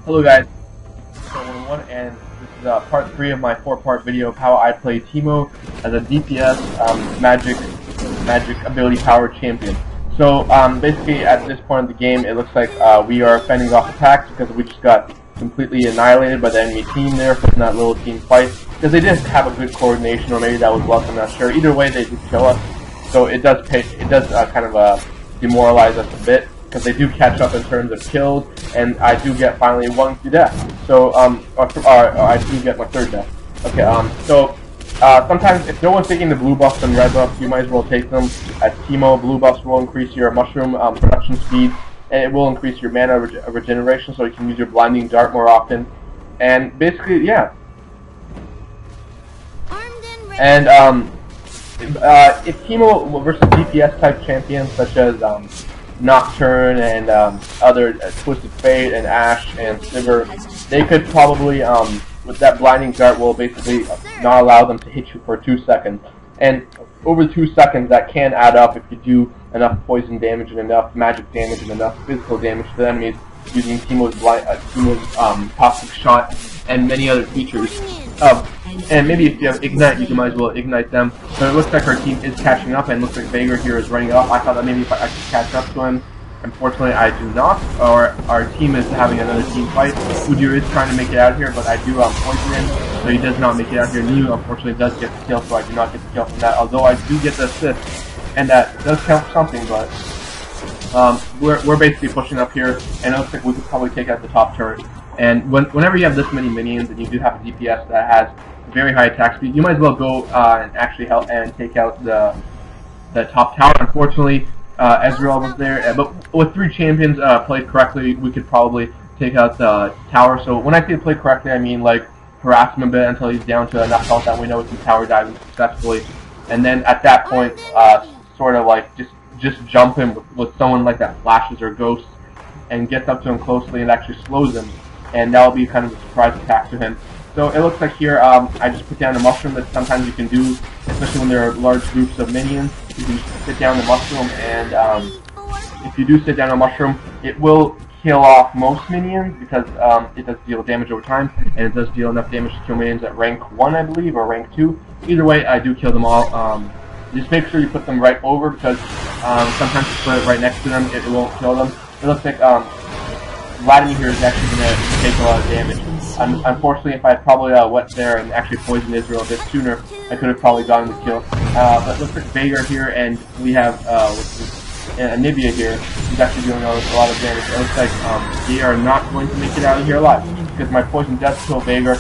Hello guys, so 101, and this is part 3 of my 4-part video of how I play Teemo as a DPS magic ability powered champion. So basically at this point of the game it looks like we are fending off attacks because we just got completely annihilated by the enemy team there from that little team fight, because they didn't have a good coordination, or maybe that was luck, I'm not sure. Either way they did kill us, so it does kind of demoralize us a bit, because they do catch up in terms of kills, and I do get finally 1 death. So, I do get my 3rd death. Okay, sometimes if no one's taking the blue buffs and red buffs, you might as well take them. At Teemo, blue buffs will increase your mushroom production speed, and it will increase your mana regeneration, so you can use your blinding dart more often. And basically, yeah. And if Teemo versus DPS type champions such as Nocturne and other Twisted Fate and Ash and Sliver, they could probably with that blinding dart will basically not allow them to hit you for 2 seconds, and over 2 seconds that can add up if you do enough poison damage and enough magic damage and enough physical damage to the enemies using Teemo's toxic shot and many other features. And maybe if you have Ignite, you might as well Ignite them. But it looks like our team is catching up, and it looks like Veigar here is running up. I thought that maybe if I could catch up to him. Unfortunately, I do not. Or our team is having another team fight. Udyr is trying to make it out here, but I do poison him, so he does not make it out here. Niu, unfortunately, does get the kill, so I do not get the kill from that. Although I do get the assist, and that does count for something. But we're basically pushing up here, and it looks like we could probably take out the top turret. And whenever you have this many minions and you do have a DPS that has very high attack speed, you might as well go and actually help and take out the top tower. Unfortunately, Ezreal was there, but with 3 champions played correctly, we could probably take out the tower. So when I say play correctly, I mean like harass him a bit until he's down to enough health that we know we can tower dive him successfully, and then at that point, sort of like just jump him with someone like that flashes or ghosts, and gets up to him closely and actually slows him, and that will be kind of a surprise attack to him. So it looks like here I just put down a mushroom that sometimes you can do, especially when there are large groups of minions. You can just sit down the mushroom, and if you do sit down a mushroom, it will kill off most minions, because it does deal damage over time, and it does deal enough damage to kill minions at rank 1, I believe, or rank 2. Either way, I do kill them all. Just make sure you put them right over, because sometimes if you put it right next to them, it won't kill them. It looks like Vladimir here is actually going to take a lot of damage. Unfortunately, if I had probably went there and actually poisoned Israel a bit sooner, I could have probably gotten the kill. But it looks like Veigar here, and we have Anivia here, who's actually doing a lot of damage. It looks like they are not going to make it out of here alive, because my poison does kill Veigar,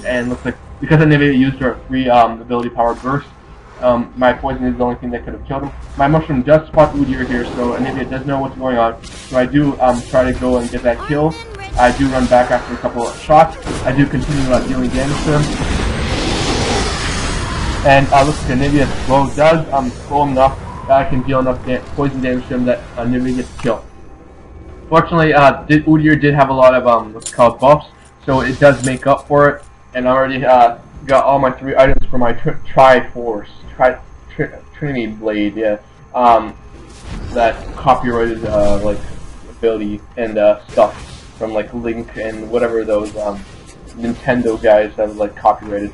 and looks like because Anivia used her 3 ability powered burst, my poison is the only thing that could have killed him. My mushroom does spot Udyr here, so Anivia does know what's going on. So I do try to go and get that kill. I do run back after a couple of shots. I do continue dealing damage to him. And looks like Anivia's slow does slow enough that I can deal enough poison damage to him that Anivia gets killed. Fortunately, Udyr did have a lot of what's called buffs, so it does make up for it. And I already got all my 3 items for my Trinity Blade, yeah. That copyrighted like ability and stuff from like Link and whatever those Nintendo guys have like copyrighted.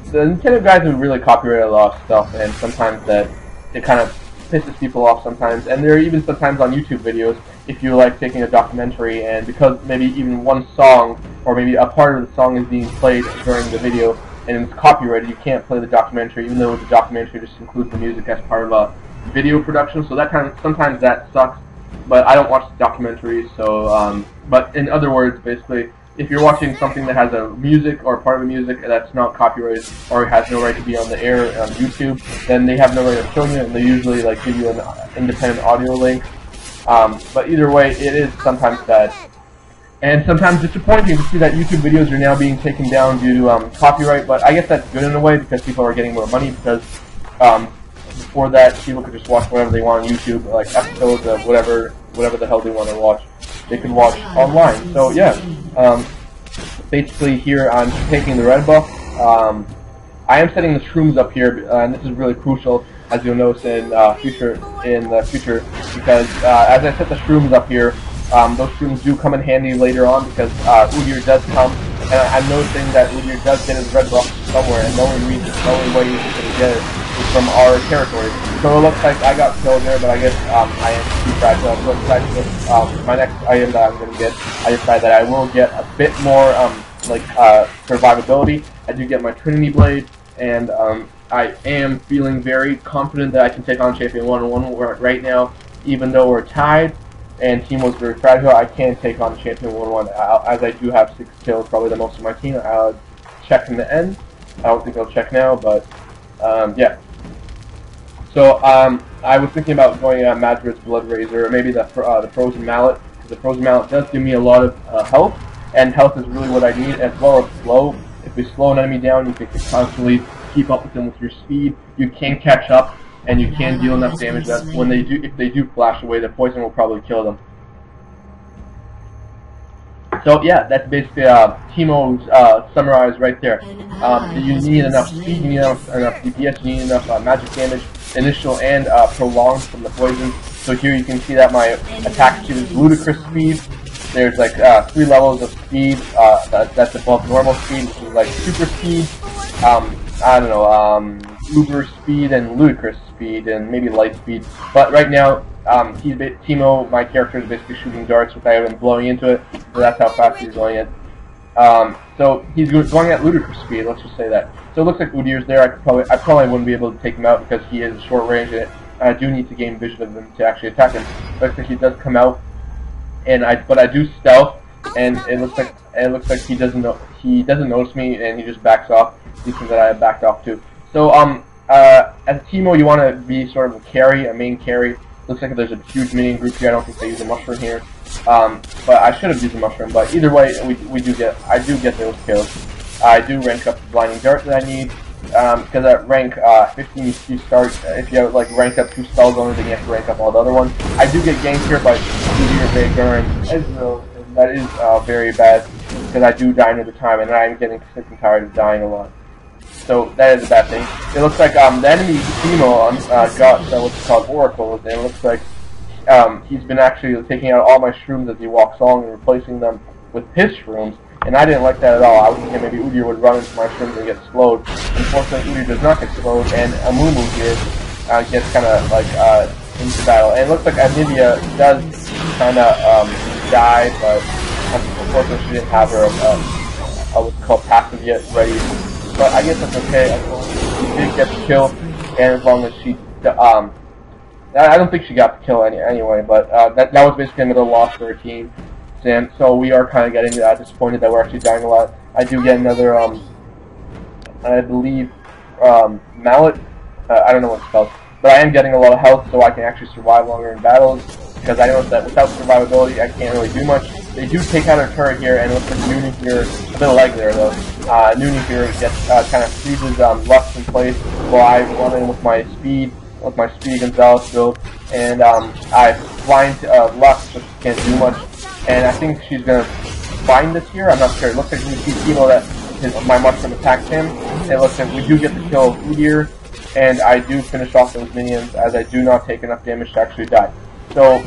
The Nintendo guys have really copyrighted a lot of stuff, and sometimes that it kind of pisses people off sometimes. And there are even sometimes on YouTube videos, if you like taking a documentary, and because maybe even one song or maybe a part of the song is being played during the video and it's copyrighted, you can't play the documentary, even though the documentary just includes the music as part of a video production. So that sometimes that sucks. But I don't watch the documentaries, so but in other words, basically, if you're watching something that has a music or part of a music that's not copyrighted or has no right to be on the air on YouTube, then they have no right to film it, and they usually like give you an independent audio link. But either way, it is sometimes bad. And sometimes disappointing to see that YouTube videos are now being taken down due to copyright, but I guess that's good in a way, because people are getting more money, because before that, people could just watch whatever they want on YouTube, like episodes of whatever the hell they want to watch. They can watch online. So yeah, basically here I'm taking the red buff. I am setting the shrooms up here, and this is really crucial, as you'll notice in the future, because as I set the shrooms up here, those shrooms do come in handy later on because Udyr does come, and I'm noticing that Udyr does get his red buff somewhere, and the only way he's going to get it is from our territory. So it looks like I got killed there, but I guess I am too fragile. So my next item that I'm going to get, I decide that I will get a bit more survivability. I do get my Trinity Blade, and I am feeling very confident that I can take on Champion 1-on-1 right now, even though we're tied. And Teemo's very fragile. I can take on Champion 1-1 as I do have 6 kills, probably the most of my team. I'll check in the end. I don't think I'll check now, but yeah. So I was thinking about going Madrid's Blood Razor, or maybe the Frozen Mallet, because the Frozen Mallet does give me a lot of health, and health is really what I need, as well as slow. If we slow an enemy down, you can constantly keep up with them with your speed. You can catch up, and you can deal enough damage that when they do, if they do flash away, the poison will probably kill them. So yeah, that's basically Teemo's summarized right there. You need enough speed, you need enough DPS, you need enough magic damage, initial and prolonged from the poison. So here you can see that my attack speed is ludicrous speed. There's like 3 levels of speed that's above normal speed, which is like super speed, I don't know, uber speed and ludicrous speed and maybe light speed. But right now, Teemo, my character, is basically shooting darts without even blowing into it, so that's how fast he's going it. So he's going at ludicrous speed, let's just say that. So it looks like Udyr's there. I probably wouldn't be able to take him out because he is short range, and I do need to gain vision of him to actually attack him. Looks like he does come out, but I do stealth, and it looks like he doesn't notice me, and he just backs off. He thinks that I have backed off too. So as Teemo, you want to be sort of a carry, a main carry. Looks like there's a huge minion group here. I don't think they use a mushroom here, but I should have used a mushroom. But either way, I do get those kills. I do rank up the blinding dart that I need, because at rank 15 you start, if you have like rank up 2 spell zones, then you have to rank up all the other ones. I do get ganked here by Udyr, Veigar, and Ezreal, and that is very bad because I do die another time, and I'm getting sick and tired of dying a lot. So that is a bad thing. It looks like the enemy Teemo got what's called oracles, and it looks like he's been actually taking out all my shrooms as he walks along and replacing them with his shrooms. And I didn't like that at all. I was thinking maybe Udyr would run into my shrooms and get slowed. Unfortunately, Udyr does not get slowed, and Amumu here gets kind of like into battle. And it looks like Anivia does kind of die, but unfortunately she didn't have her what's called passive yet ready. But I guess that's okay. She did get the kill, and as long as she, I don't think she got the kill anyway. But that was basically another loss for her team. And so we are kind of getting disappointed that we're actually dying a lot. I do get another, I believe, mallet. I don't know what it's called, but I am getting a lot of health, so I can actually survive longer in battles. Because I know that without survivability, I can't really do much. They do take out our turret here, and it looks like Noonie here, a bit of lag there though. Noonie here gets kind of freezes Lux in place while I run in with my speed Gonzalez build, and I blind Lux, so she can't do much. And I think she's gonna find this here. I'm not sure. It looks like we see Teemo that my mushroom attacks him. It looks like we do get the kill of Udyr, and I do finish off those minions as I do not take enough damage to actually die. So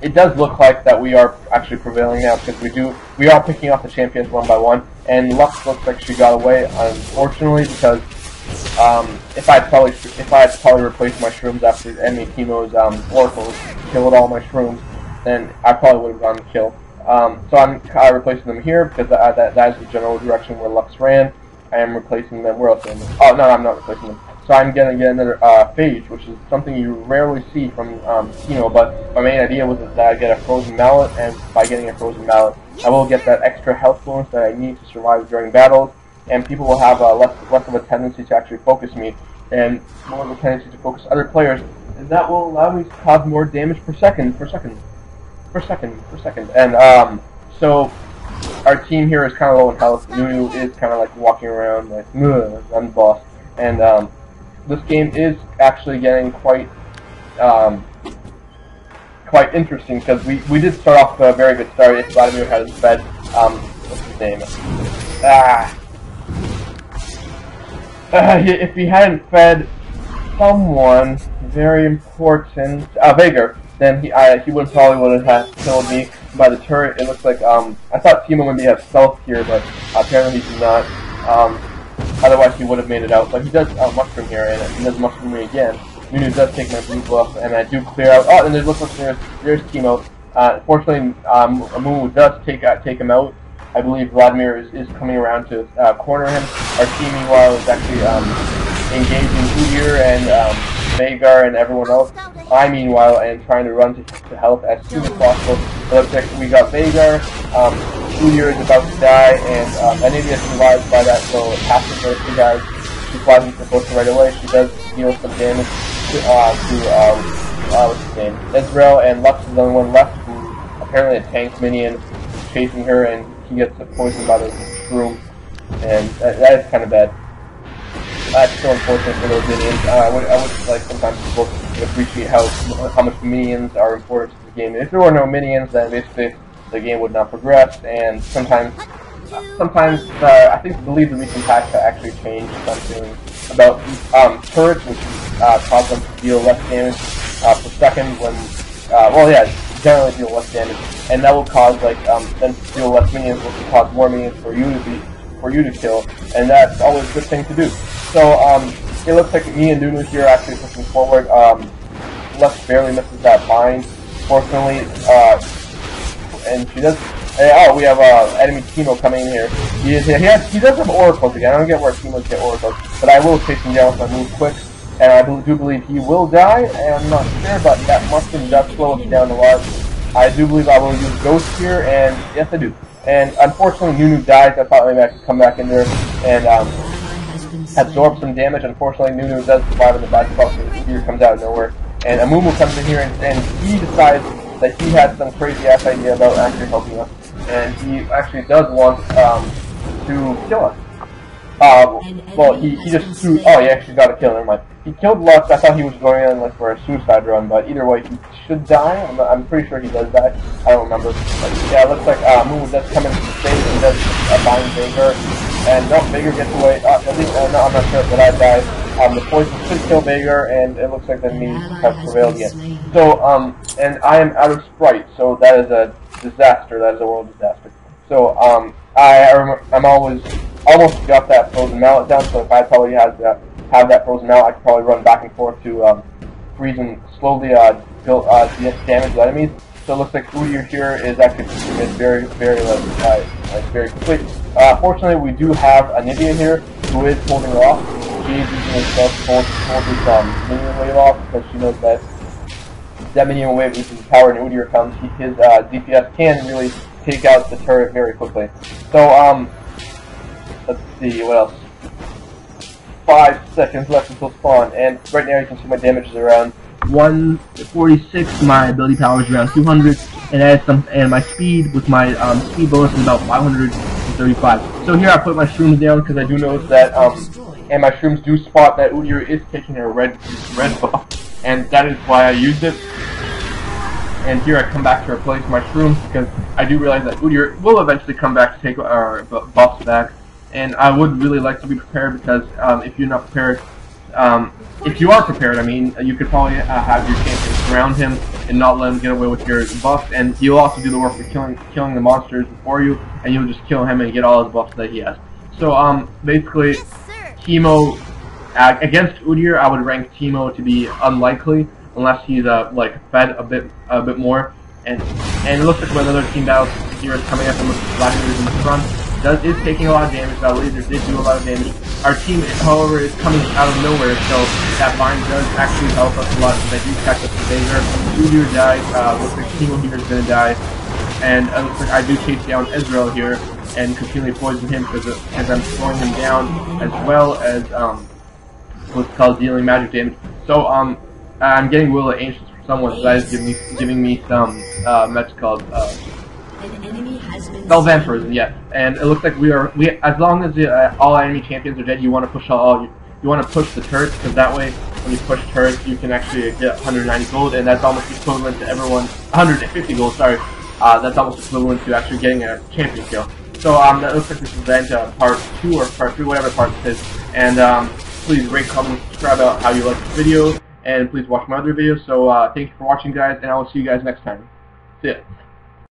it does look like that we are actually prevailing now because we are picking off the champions one by one. And Lux looks like she got away, unfortunately, because if I had probably replaced my shrooms after enemy Teemo's oracles killed all my shrooms, then I probably would have gotten the kill. So I'm replacing them here because that is the general direction where Lux ran. I am replacing them. Where else am I? Oh no, I'm not replacing them. So I'm gonna get another phage, which is something you rarely see from Teemo. But my main idea was that I get a frozen mallet, and by getting a frozen mallet, I will get that extra health bonus that I need to survive during battles. And people will have less of a tendency to actually focus me, and more of a tendency to focus other players, and that will allow me to cause more damage per second. And so our team here is kind of low in health. Nunu is kind of like walking around like, I'm the boss. And this game is actually getting quite interesting because we did start off a very good start. If Vladimir hadn't fed, what's his name? If he hadn't fed someone very important, Veigar. then he would have killed me by the turret. It looks like I thought Teemo would have stealth here, but apparently he did not. Otherwise he would have made it out. But he does mushroom here, and he does mushroom me again. Nunu does take my blue buff, and I do clear out. Oh, and there's Teemo. Fortunately, Amumu does take him out. I believe Vladimir is coming around to corner him. Our team, meanwhile, is actually engaging Udyr and Veigar and everyone else. I, meanwhile, am trying to run to help as soon as possible. It looks like we got Veigar. Udyr is about to die, and Anivia survives by that, so passing those two guys. She flies into the bush right away. She does deal some damage to what's his name? Israel, and Lux is the only one left who apparently a tank minion chasing her, and he gets poisoned by the shroom, and that is kind of bad. That's so unfortunate for those minions. I would like sometimes people to appreciate how much minions are important to the game. If there were no minions, then basically the game would not progress, and sometimes I believe the recent patch actually changed something about turrets, which cause them to deal less damage per second when, generally deal less damage, and that will cause them to deal less minions, which will cause more minions for you to kill, and that's always a good thing to do. So it looks like me and Nunu here are actually pushing forward. Lux barely misses that bind, fortunately, and she does. Oh, we have enemy Teemo coming in here. He does have oracles again. I don't get where Teemos get oracles, but I will chase him down with my move quick, and I do believe he will die. I'm not sure, but that mushroom does slow us down a lot. I do believe I will use Ghost here, and yes, I do. And unfortunately, Nunu dies. I thought maybe I could come back in there and absorb some damage. Unfortunately, Nunu does survive in the back spot, so Udyr comes out of nowhere. And Amumu comes in here, and he decides that he has some crazy-ass idea about actually helping us. And he actually does want to kill us. Well, he just threw. Oh, he actually got a kill. Never mind. He killed Lux. I thought he was going in for a suicide run, but either way, he should die. I'm pretty sure he does die. I don't remember. But yeah, it looks like Moon does come into the stage and does bind Veigar. And no, Veigar gets away. At least, no, I'm not sure, but I died. The poison should kill Veigar, and it looks like the memes have prevailed again. So, and I am out of Sprite, so that is a disaster. That is a world disaster. So, I'm almost got that frozen mallet down. So if I probably have that frozen mallet, I could probably run back and forth to freeze and slowly damage the enemies. So it looks like Udyr here is actually very very quick. Fortunately, we do have Anivia here who is holding off. She is using herself to hold this minion wave off because she knows that minion wave uses his power and Udyr comes. His DPS can really take out the turret very quickly. So let's see what else. 5 seconds left until spawn, and right now you can see my damage is around 146. My ability power is around 200, and my speed with my speed bonus is about 535. So here I put my shrooms down because I do notice that and my shrooms do spot that Udyr is taking a red buff, and that is why I used it. And here I come back to replace my shrooms because I do realize that Udyr will eventually come back to take our buffs back. And I would really like to be prepared because if you're not prepared, if you are prepared, I mean, you could probably have your champion surround him and not let him get away with your buffs, and he'll also do the work for killing the monsters before you, and you'll just kill him and get all his buffs that he has. So basically, Teemo against Udyr, I would rank Teemo to be unlikely unless he's fed a bit more. And it looks like another team battle here is coming up, and Vladimir is in the front. Is taking a lot of damage. That laser did do a lot of damage. Our team, however, is coming out of nowhere, so that bind does actually help us a lot. Because I do catch up to Veigar. Udyr died. Looks like Teemo here is going to die, and it looks like I do chase down Israel here and continually poison him because I'm slowing him down as well as what's called dealing magic damage. So I'm getting Will of Ancients from someone, so that is giving me some meds called Spell Vampirism, yeah. And it looks like we as long as all enemy champions are dead, you want to push you want to push the turrets, because that way when you push turrets you can actually get 190 gold, and that's almost equivalent to everyone 150 gold. Sorry, that's almost equivalent to actually getting a champion kill. So that looks like this is the end of part 2 or part 3, whatever part this is. And please rate, comment, subscribe about how you like this video. and please watch my other videos. So thank you for watching, guys, and I will see you guys next time. See ya.